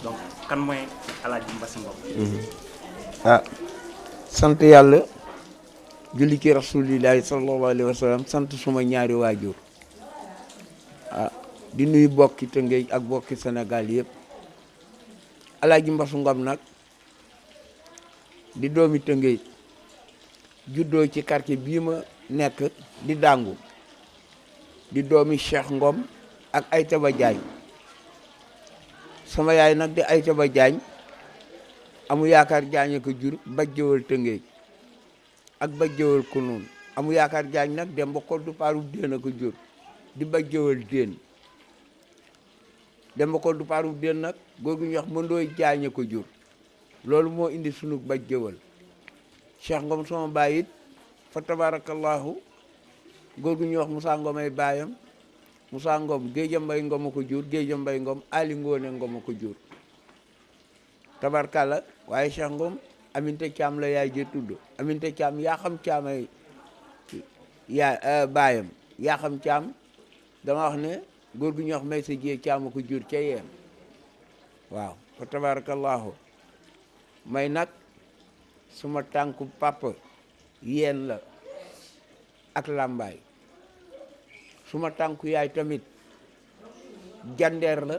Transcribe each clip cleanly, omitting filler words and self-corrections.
donc kan mooy Alaaji Mbass Ngom. ah sant yàlla julli ci rasulillahi sallallahu alayhi wa sallam sant suma ñaari waajur di nuyu bokki Tëngéej ak bokki Sénégal yëpp. Alaaji Mbass Ngom nag di doomi Tëngéej juddoo ci quartier bii ma nekk di Dangu di doomi Cheikh Ngom ak Aytaba Diagne sama yaay nag di Aytaba Diagne amu yaakaar Diagne ko jur bajjëwal Tëngéej ak bajjëwal Kunun amu yaakaar Diagne nag dem ba koddu paaru déen a ko jur di bajjëwal déen dem ba koddu paaru déen nag góor gu ñuy wax Mandooy Diagne ko jur loolu moo indi sunu bajjëwal Cheikh Ngom sama baay it fa tabarakallahu góor gu ñuy wax Moussa Ngom ay baayam Moussa Ngom Géeja Mbay Ngom a ko jur Géeja Mbay Ngom Ali Ngoone Ngom a ko jur tabarkalla waaye Cheikh Ngom Aminte Caam la yaay je tudd Aminte Caam yaa xam caamay baayam yaa xam caam dama wax ne góor gu ñuy wax may sa jee caam a ko jur ca yeen waaw fa tabarakallahu may nag suma tànku papa yeen la ak làmbaay suma tànku yaay tamit jandeer la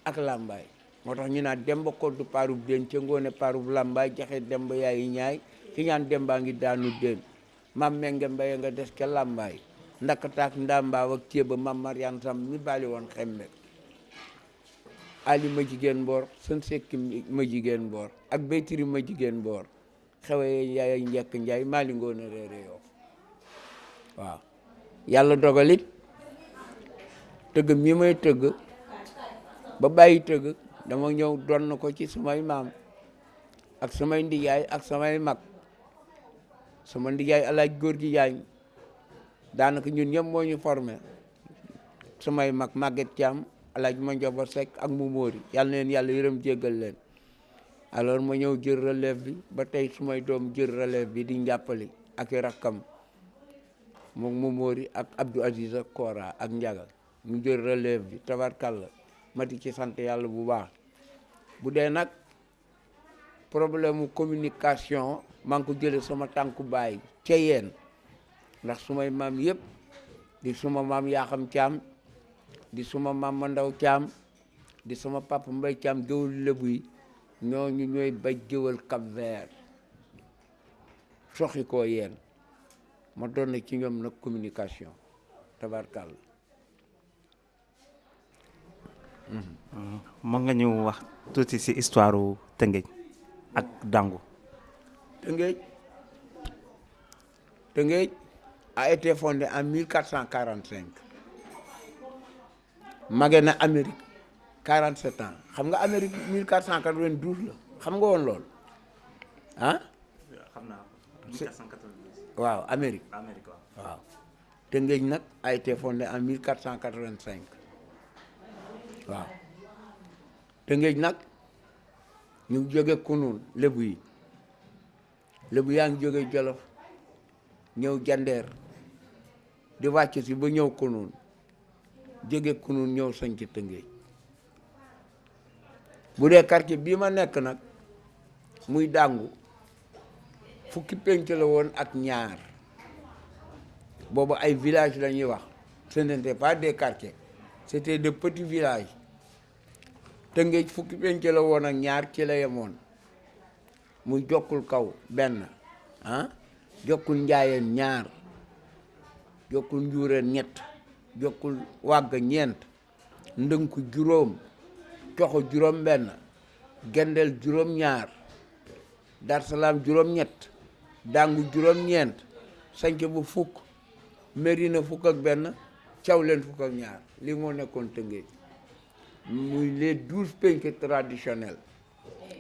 ak làmbaay moo tax ñu naan demba koddu paarub déen ca ngoone paarub làmbaay jaxe demba yaayi ñaay ki ñaan dembaa ngi daanu déen mam menge mbaye nga des ca làmbaay ndaka taak ndambaaw ak céeba mam marian sam mi bali woon xemme ali ma jigéen mboor sën sekki ma jigéen mboor ak baytiri ma jigéen mboor xewee yaay njekk njaay maali ngoone réere yoo waaw yàlla dogalit tëgg mi may tëgg ba bàyyi tëgg dama ñëw donn ko ci samay maam ak samay ndijaay ak samay mag sama ndijaay alaaj góor gi jaañ daanaka ñun ñëpp moo ñu formé samay mag Maguette Thiam alaaj ma njoba Seck ak mu móori yàlla neen yàlla yërëm jéggal leen alors ma ñëw jël relève bi ba tey sumay doom jël relève bi di njàppali ak i rakkam moom mu móori ak Abdou Aziz ak Kora ak Njaga ñu jël relève bi tabarkalla ma di ci sant yàlla bu baax bu dee nag problème mu communication maa ngi ko jële sama tànku baay ca yeen ndax sumay maam yëpp di suma maam Yaxam Caam di suma maam Mandaw Caam di sama papa Mbay Caam géwël lébu yi ñooñu ñooy baj géwël Cap Vert soxi koo yeen ma doon na ci ñoom nag communication tabarkalla. mën nga ñu wax tuuti ci histoire Tëngéej ak Dangu. Tëngéej a été fondé en 1445 mage na Amérique 47 ans xam nga Amérique 1492 la xam nga woon loolu ah. xam naa ko 1492. waaw Amérique waaw. Tëngéej nag a été fondé en 1485 waaw. Tëngéej nag ñu jóge Kunun lébu yi lébu yaa ngi jóge Jolof ñëw jandeer di wàcc si ba ñëw Kunun jóge Kunun ñëw sañ ci Tëngéej bu dee quartier bii ma nekk nag muy Dangu fukki penc la woon ak ñaar boobu ay village la ñuy wax ce n'était pas des quartiers c'était de petits villages Tëngéej fukki penc la woon ak ñaar ci la yemoon muy jokkul kaw benn jokkul njaayeen ñaar jokkul njuureen ñett jokkul wàgg ñeent ndënku juróom coxo juróom benn gendel juróom ñaar darsalaam juróom ñett Dangu juróom ñeent sanc bu fukk Mérina fukk ak benn Cawleen fukk ak ñaar li moo nekkoon Tëngéej muy les 12 penc traditionnels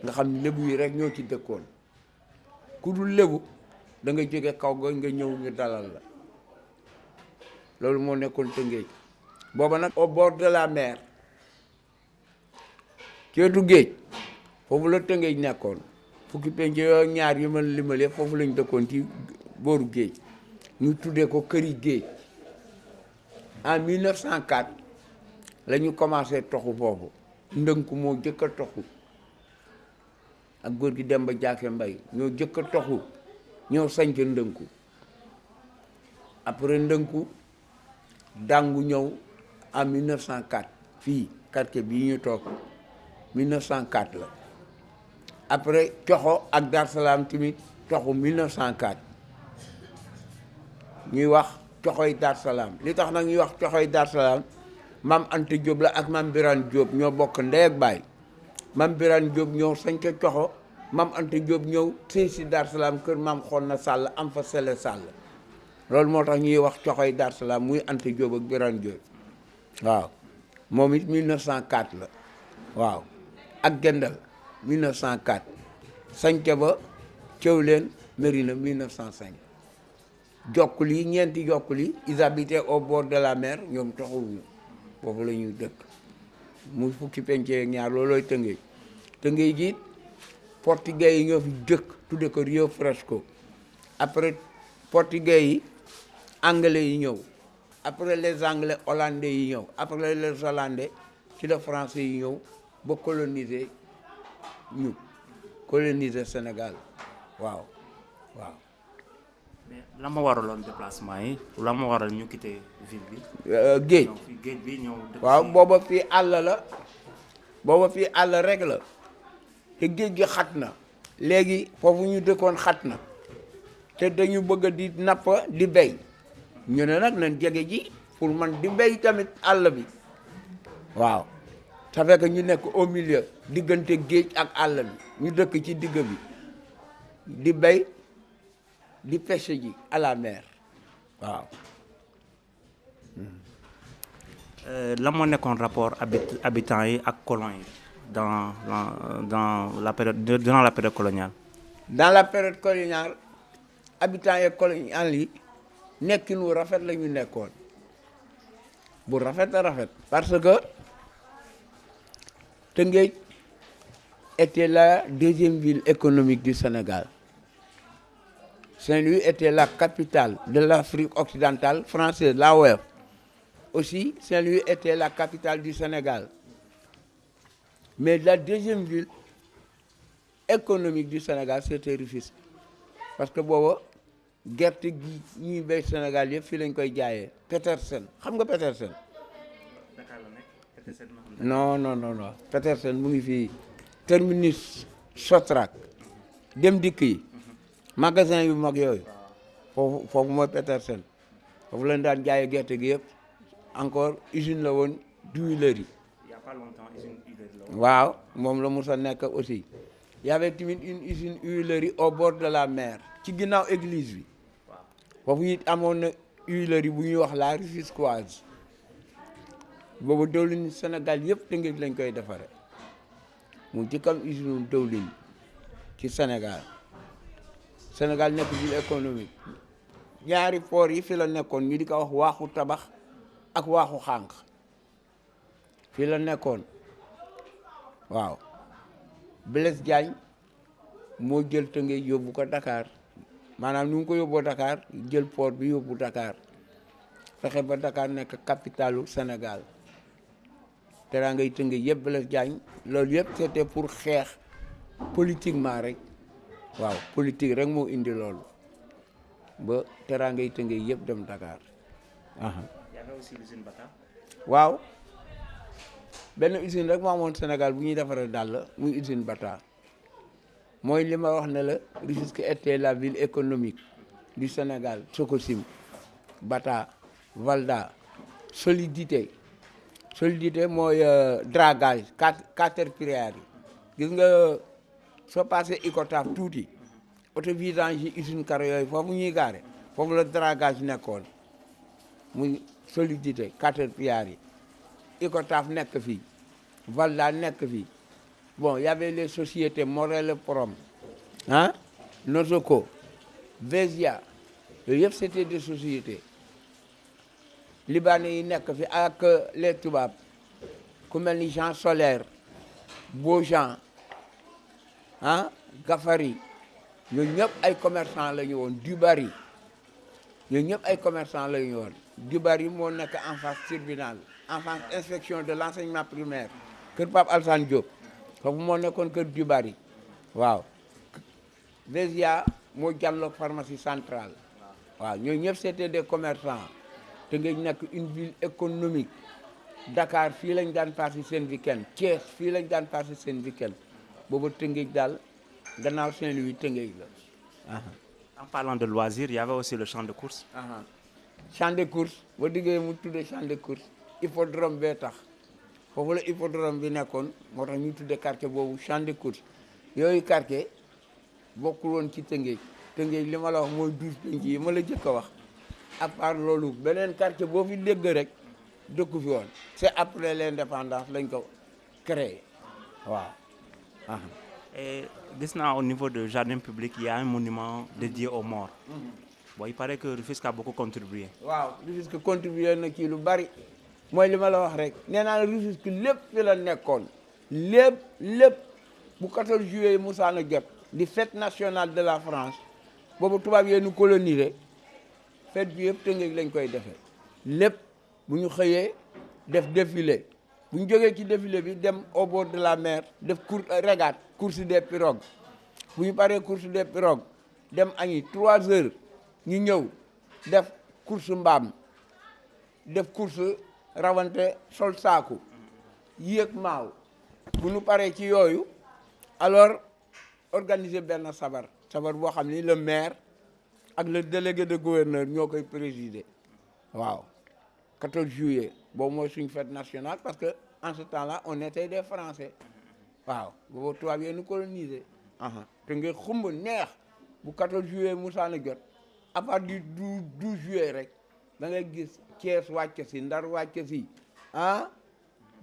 nga xam ne lébu yi rek ñoo ci dëkkoon ku dul lébu da nga jóge kaw ga nga ñëw ñu dalal la loolu moo nekkoon Tëngéej booba nag au bord de la mer ceetu géej foofu la Tëngéej nekkoon fukki penc yooyu ñaar yu ma limale foofu lañ dëkkoon ci booru géej ñu tuddee ko këri géej en 1904 la ñu commencé toxu foofu ndënku moo jëkk a toxu ak góor gi Demba Jaake Mbay ñoo jëkk a toxu ñoo sanc ndënku après ndënku dàngu ñëw en 1904 fii quartier bii ñu toog 1904 la après coxo ak Dar Salaam tamit toxu 1904 ñuy wax coxoy Dar Salaam li tax nag ñuy wax coxoy Dar Salaam maam Anta Diop la ak maam Birane Diop ñoo bokk ndey ak baay maam Birane Diop ñëw sañ ca coxo maam Anta Diop ñëw sëy si Dar Salaam kër maam xool na Sall am fa Sele Sall loolu moo tax ñuy wax coxoy Dar Salaam muy Anta Diop ak Birane Diop waaw moom it 1904 la waaw ak Gendal 1904 sañca ba Thiawlène Mérina 1905 jokkul yi ñeenti jokkul yi ils habitaient au bord de la mer ñoom taxawuñu foofu la ñuy dëkk muy fukki pencee ak ñaar loolooy Tëngéej Tëngéej ji portugais yi ñoo fi jëkk tudde ko Rio Fresco après portugais yi anglais yi ñëw après les anglais hollandais yi ñëw après les hollandais ci la français yi ñëw ba coloniser Sénégal waaw waaw. mais lan ma waraloon déplacement yi lan ma waral ñu quitté ville bi. géej donc fii géej bi ñëw. waaw booba fii àll la booba fii àll rek la te géej gi xat na léegi foofu ñu dëkkoon xat na te dañu bëgg di napp di béy ñu ne nag nañ jege ji pour man di béy tamit àll bi waaw ça fait que ñu nekk au milieu diggante géej ak àll bi ñu dëkk ci digg bi di béy di pêche ji à la mer waaw. lan moo nekkoon rapport habitants yi ak colons yi dans la période durant la période coloniale. dans la période coloniale habitants yi colonial yi nekkin wu rafet la ñu nekkoon bu rafet a rafet parce que Tëngéej était la deuxième ville économique du Sénégal. Saint-Louis était la capitale de l'Afrique occidentale française, l'AOF. Aussi, Saint-Louis était la capitale du Sénégal. Mais la deuxième ville économique du Sénégal, c'était Rufisque. Parce que booba gerte gi ñuy béy Sénégal yëpp fii lañ koy jaayee Petersen xam nga Petersen. non Petersen mu ngi fii terminus Sotrac dem dikk yi magasin yu mag yooyu foofu mooy Petersen foofu lañ daan jaayee gerte gi yëpp encore usine la woon d'huilerie. Il y a pas longtemps usine huilerie la woon. waaw moom la musa nekk aussi y avait tamit une usine huilerie au bord de la mer ci ginnaaw église bi foofu it amoon na huilerie bu ñuy wax la Rufisquoise boobu dëwlin Sénégal yëpp Tëngéej lañ koy defare mu jëkkam usine dëwlin ci Sénégal nekk ville économique ñaari port yi fi la nekkoon ñu di ko wax waaxu tabax ak waaxu xànq fi la nekkoon waaw Blaise Diagne moo jël Tëngéej yóbbu ko Dakar maanaam ni mu ko yóbboo Dakar jël port bi yóbbu Dakar fexe ba Dakar nekk capitalu Sénégal teraangay Tëngéej yëpp Blaise Diagne loolu yëpp c'était pour xeex politiquement rek waaw politique rek moo indi loolu ba teraangay Tëngéej yëpp dem Dakar. y avait aussi l'usine Bata. waaw benn usine rek moo amoon Sénégal bu ñuy defaree dàll muy usine Bata mooy li ma wax ne la Rufisque était la ville économique du Sénégal. Sococim Bata Valda Solidité mooy dragage caterpillar yi gis nga soo passé Icotaf tuuti auto vidange yi usine karo yooyu foofu ñuy gaare foofu la dragage nekkoon muy Solidité caterpillar yi Icotaf nekk fii Valda nekk fii bon y avait les sociétés Morel Prom Nozoco Vesia yooyu yëpp c'était des sociétés libanais yi nekk fi ak les tubaab ku mel ni Jean Solaire Beaujean Gafari ñooñu ñëpp ay commerçant la ñu woon Dubarry ñooñu ñëpp ay commerçant la ñu woon Dubarry moo nekk en face tribunal en face inspection de l'enseignement primaire kër Pape Alsane Diop foofu moo nekkoon kër Dubari waaw Vésia moo jàlloog pharmacie centrale waaw ñooñu ñëpp c'était des commerçants te nga nekk une ville économique Dakar fii lañ daan passé seen week-end Thiès fii lañ daan passé seen week-end booba Tëngéej daal gannaaw Saint-Louis Tëngéej la. En parlant de loisirs, il y avait aussi le champ de course. Champ de course boo diggee mu tuddee champ de course hippodrome bee tax foofu la hippodrome bi nekkoon moo tax ñu tuddee quartier boobu champ de course yooyu quartier bokkul woon ci Tëngéej Tëngéej li ma la wax mooy 12 penc yi ma la jëkk a wax à part loolu beneen quartier boo fi dégg rek dëkku fi woon c'est après l'indépendance lañ ko créé waaw. Et maintenant, au niveau du jardin public, il y a un monument dédié aux morts. Bon, il paraît que Rufisque a beaucoup contribué. waaw Rufisque contribué na ci lu bari mooy li ma la wax rek nee naa Rufisque lépp fi la nekkoon lépp bu 14 juillet Moussa na jot di fête nationale de la France boobu tubaab yee nu colonisé fête bi yëpp Tëngéej lañ koy defee lépp bu ñu xëyee def défilé bu ñu jógee ci défilé bi dem au bord de la mer def régate course des pirogues bu ñu paree course des pirogues dem añi 3 heures ñu ñëw def course mbaam def course rawante sol saaku yéeg maaw bu ñu paree ci yooyu alors organiser benn sabar boo xam ni le maire ak le délégué de gouverneur ñoo koy présider waaw 14 juillet boobu mooy suñu fête nationale parce que en ce temps-là on était des Français waaw boobu tubaab yee nu colonisé te nga xumb neex bu 14 juillet Moussa na jot à partir du 12 juillet rek da ngay gis Thiès wàcc si Ndar wàcc si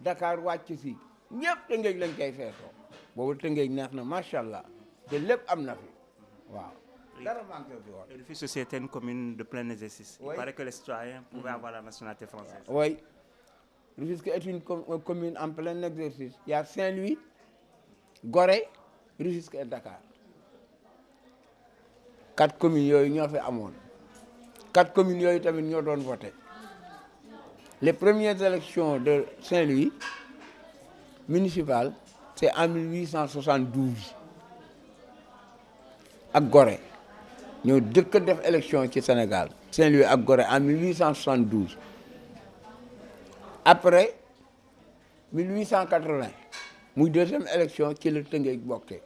Dakar wàcc si ñëpp Tëngéej lañ koy feetoo boobu Tëngéej neex na macha allah te lépp am na fi waaw. dara manqué fi woon. Rufisque c'était une commune de plein exercice. Oui. Il paraît que les citoyens pouvaient avoir la nationalité française. Oui, Rufisque est une commune en plein exercice. Il y a Saint-Louis, Gorée, Rufisque et Dakar. 4 communes yooyu ñoo fi amoon 4 communes yooyu tamit ñoo doon voté. Les premières élections de Saint-Louis municipales, c'est en 1872 ak Gorée ñoo dëkk def élection ci Sénégal Saint-Louis ak Gorée en 1872 après 1880 muy deuxième élection ci la Tëngéej bokkee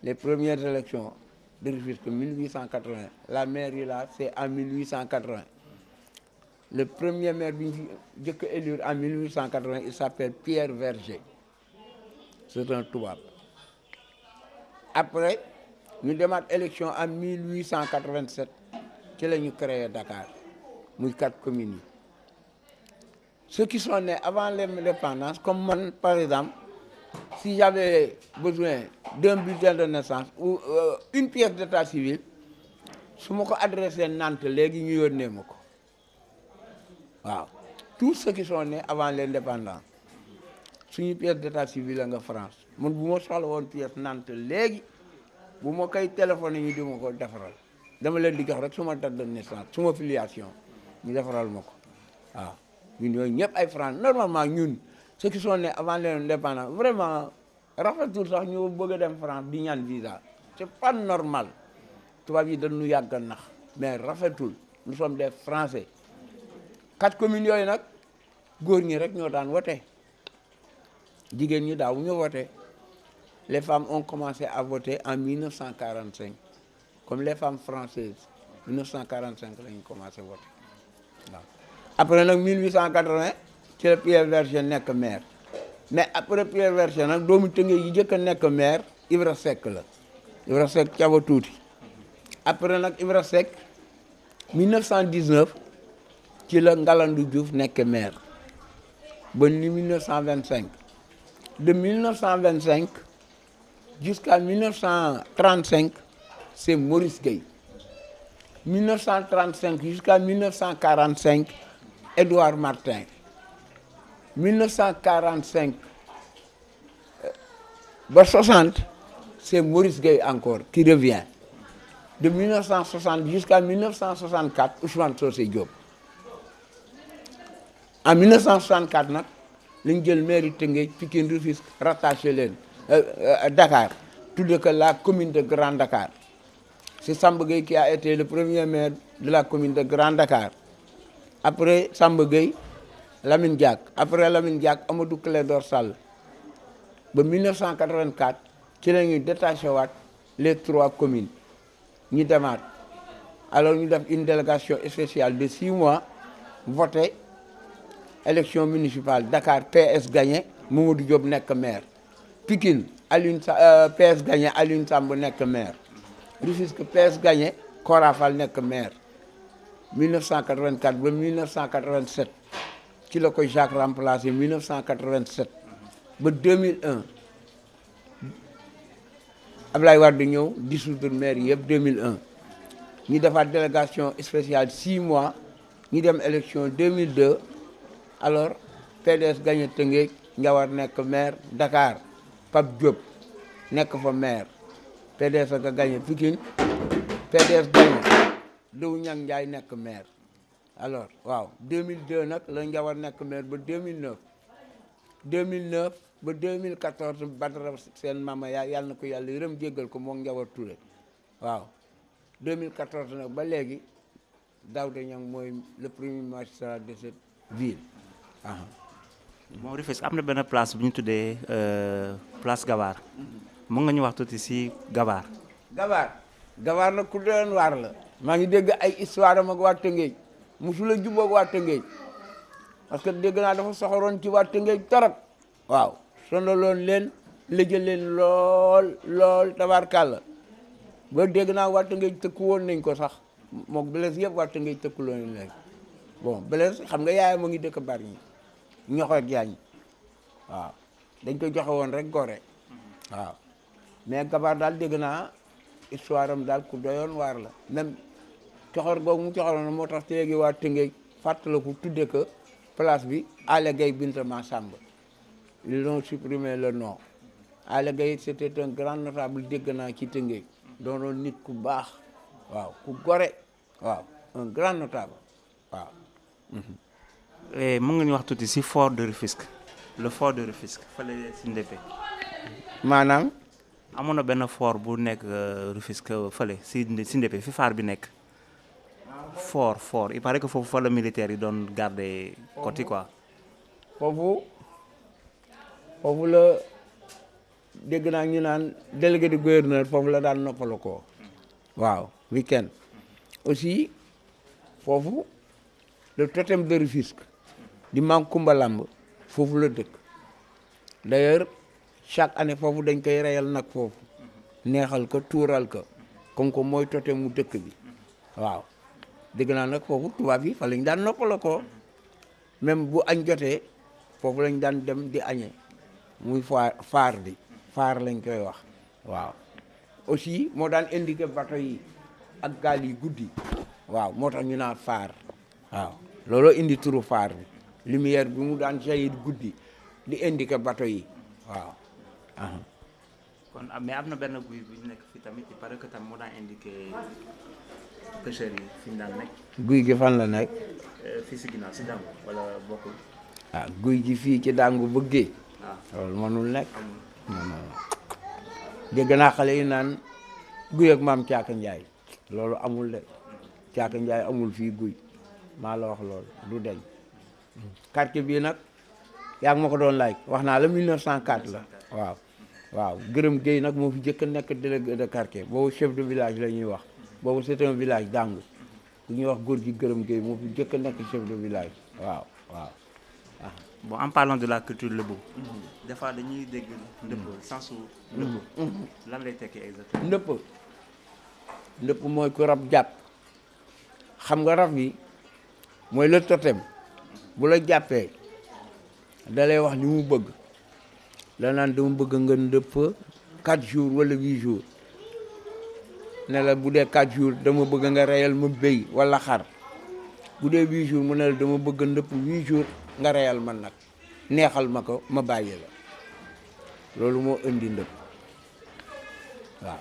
les premières élections de Rufisque 1880 la mairie là c'est en 1880 le premier maire bi ñu jëkk élire en 1880 il s'appelle Pierre Verger c'est un tubaab après ñu demaat élection en 1887 ci la ñu créé Dakar muy 4 communes yi ceux qui sont nés avant l'indépendance comme man par exemple si j'avais besoin d'un bulletin de naissance ou une pièce d'état civil su ma ko adressé Nantes léegi ñu yónnee ma ko waaw tous ceux qui sont nés avant l'indépendance suñu pièce d'état civil la nga France man bu ma soxla woon pièce Nantes léegi bu ma koy téléphoné ñu di ma ko defaral dama leen di jox rek suma date de naissance suma filiation ñu defaral ma ko waaw ñun yooyu ñëpp ay France normalement ñun ceux qui sont nés avant l'indépendance vraiment rafetul sax ñu bëgg a dem France di ñaan visa c'est pas normal tubaab yi dañu yàgg nax mais rafetul nous sommes des Français 4 communes yooyu nag góor ñi rek ñoo daan wote jigéen ñi daaw ñu wote les femmes ont commencé à voter en 1945 comme les femmes françaises 1945 la ñu commencé voter waaw après nag 1880 ci la Pierre Verger nekk maire mais après Pierre Verger nag doomu Tëngéej yi jëkk a nekk maire Ibra Seck la Ibra Seck caba tuuti après nag Ibra Seck 1919 ci la Ngalandou Diouf nekk maire ba ni 1925 de 1925 jusqu'à 1935 c'est Maurice Gueye 1935 jusqu'à 1945 Édouard Martin 1945 ba 60 c'est Maurice Gueye encore qui revient de 1960 jusqu'à 1964 Ousmane Socé Diop en 1964 nag lañ jël mairie Tëngéej Pikine Rufisque rattaché leen Dakar tudde que la commune de Grand Dakar. C'est Samba Gueye qui a été le premier maire de la commune de Grand Dakar. Après Samba Gueye, Lamine Diack. Après Lamine Diack, Amadou Clédor Sall. En 1984, il a détaché les 3 communes. Alors nous avons une délégation spéciale de 6 mois, voté, élection municipale, Dakar, PS gagné, Mamadou Diop nek maire. Pikine, PS gagné, Alioune Samb nek maire. Rufisque PS gagné, Kora Fall nek maire. 1984 ba 1987 ci la ko Jacques remplacé 1987 ba 2001 Ablaye Wade ñëw dissoudre maire yëpp 2001 ñu defaat délégation spéciale 6 mois ñu dem élection 2002 alors PDS gagné Tëngéej Njawar nekk maire Dakar Pape Diop nekk fa maire PDS a gagné Pikine PDS gagné Dow Niang Ndiaye nekk maire alors waaw 2002 nag la Njawar nekk maire ba 2009 ba 2014 Badara seen mama yàlla na ko yàlla yërëm jéggal ko moom Njawar Touré waaw 2014 nag ba léegi Daouda Niang mooy le premier magistrat de cette ville. Bon Rufisque am na benn place bu ñu tuddee place Gabar mën nga ñu wax tuuti si Gabar. Gabar nag ku doon waar la. maa ngi dégg ay histoire am ak waa Tëngéej musula jubboog waa Tëngéej parce que dégg naa dafa soxoroon ci waa Tëngéej torop waaw sonaloon leen lëjal leen lool tabarkàlla ba dégg naa waa Tëngéej tëkku woon nañ ko sax mook Blaise yëpp waa Tëngéej tëkku loon leen bon Blaise xam nga yaayam mu ngi dëkk bari ñi ñoxor jaañ waaw dañ ko joxe woon rek gore waaw mais Gabar daal dégg naa histoire am daal ku doyoon waar la même coxor googu mu coxoroon moo tax ci léegi waa Tëngéej fàttaliku tudde que place bi Aly Gueye Binta Massamba ils ont supprimé le nom Aly Gueye c'était un grand notable dégg naa ci Tëngéej doonoon nit ku baax waaw ku gore waaw un grand notable waaw. Mën nga ñu wax tuuti si fort de Rufisque le fort de Rufisque fële si Ndéppé. maanaam. amoon na benn fort bu nekk Rufisque fële si Ndéppé fi phare bi nekk. fort il paraît que foofu fa la militaire yi doon garder côté quoi. foofu la dégg naa ñu naan délégué de gouverneur foofu la daan noppalu ko waaw week-end aussi foofu le totem de Rufisque di Maam Kumba Lamb foofu la dëkk d'ailleurs chaque année foofu dañ koy reyal nag foofu neexal ko tuural ko comme que mooy totem mu dëkk bi waaw dégg naa nag foofu tubaab yi fa lañ daan noppala ko même bu añ jotee foofu lañ daan dem di añee muy faar bi faar lañ koy wax waaw aussi moo daan indiqué bateau yi ak gaal yi guddi waaw moo tax ñu naan faar waaw looloo indi turu faar bi lumière bi mu daan jaillir guddi di indiqué bateau yi waaw. kon mais am na benn guy bu nekk fii tamit il paraît que tam moo daan indiqué pêcheurs yi fi ñu daan nekk. guy gi fan la nekk. fii si ginnaaw si Dangu wala bokkul. ah guy gi fii ci Dangu bëggee. waaw loolu mënul nekk. non dégg naa xale yi naan guy ak maam Caaka Njaay loolu amul de Caaka Njaay amul fii guy maa la wax loolu du deñ quartier bii nag yaa ngi ma ko doon laaj wax naa la 1904 la waaw Gërëm Gueye nag moo fi jëkk a nekk délégué de quartier boobu chef de village la ñuy wax boobu c'est un village Dangu bu ñuy wax góor gi Gërëm Gueye moo fi jëkk a nekk chef de village waaw. Bon, en parlant de la culture lebo, des fois dañuy dégg ndëpp sensu ndëpp lan lay tekki exactement. ndëpp mooy ku rab jàpp xam nga rab yi mooy le totem bu la jàppee da lay wax li mu bëgg da naan dama bëgg nga ndëpp 4 jours wala 8 jours ne la bu dee 4 jours dama bëgg nga reyal ma béy wala xar bu dee 8 jours mu ne la dama bëgg ndëpp 8 jours nga reyal man nag neexal ma ko ma bàyyi la loolu moo indi ndëpp waaw.